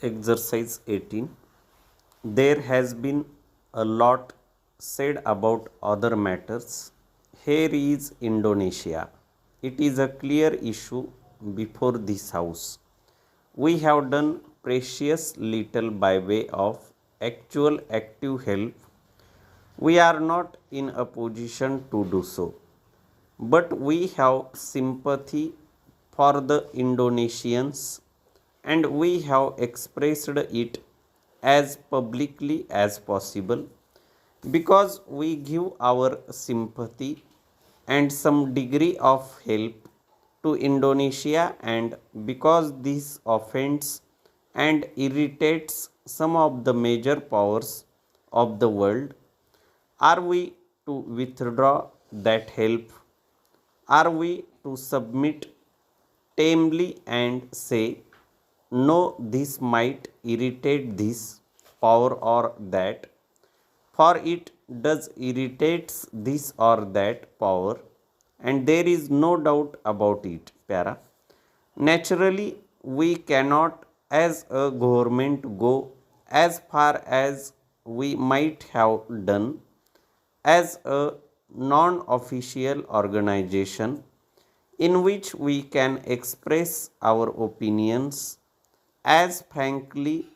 Exercise 18. There has been a lot said about other matters. Here is Indonesia. It is a clear issue before this House. We have done precious little by way of actual active help. We are not in a position to do so. But we have sympathy for the Indonesians and we have expressed it as publicly as possible because we give our sympathy and some degree of help to Indonesia and because this offends and irritates some of the major powers of the world. Are we to withdraw that help? Are we to submit tamely and say, no, this might irritate this power or that, for it does irritates this or that power, and there is no doubt about it. Para. Naturally, we cannot, as a government, go as far as we might have done as a non official organization in which we can express our opinions as frankly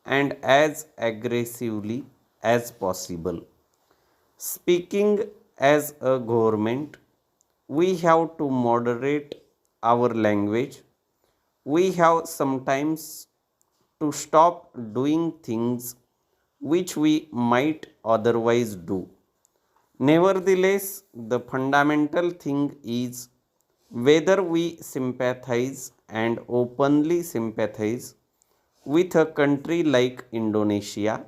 and as aggressively as possible. Speaking as a government, we have to moderate our language. We have sometimes to stop doing things which we might otherwise do. Nevertheless, the fundamental thing is whether we sympathize and openly sympathize with a country like Indonesia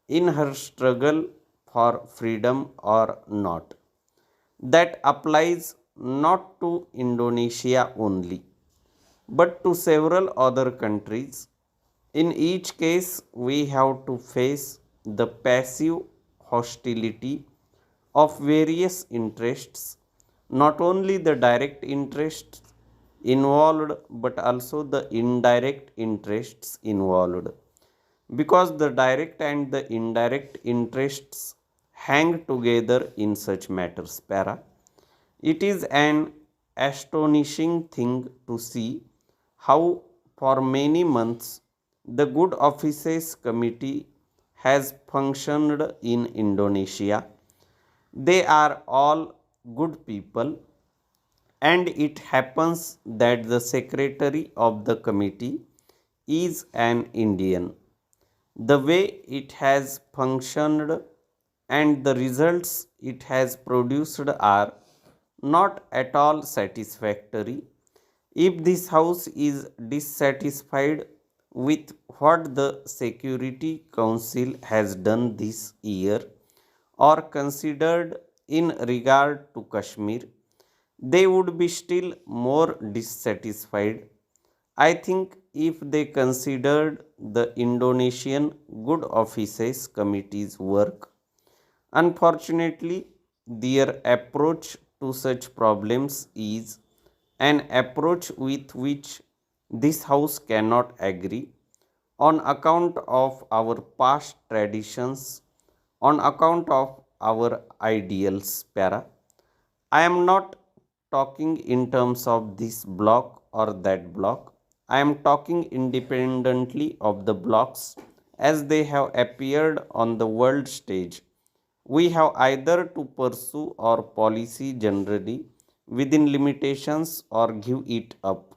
in her struggle for freedom or not. That applies not to Indonesia only, but to several other countries. In each case, we have to face the passive hostility of various interests, not only the direct interests involved but also the indirect interests involved. Because the direct and the indirect interests hang together in such matters. Para. It is an astonishing thing to see how, for many months, the Good Offices Committee has functioned in Indonesia. They are all good people, and it happens that the secretary of the committee is an Indian. The way it has functioned and the results it has produced are not at all satisfactory. If this House is dissatisfied with what the Security Council has done this year or considered in regard to Kashmir, they would be still more dissatisfied. I think if they considered the Indonesian Good Offices Committee's work. Unfortunately, their approach to such problems is an approach with which this House cannot agree on account of our past traditions, on account of our ideals. Para. I am not talking in terms of this block or that block. I am talking independently of the blocks as they have appeared on the world stage. We have either to pursue our policy generally within limitations or give it up.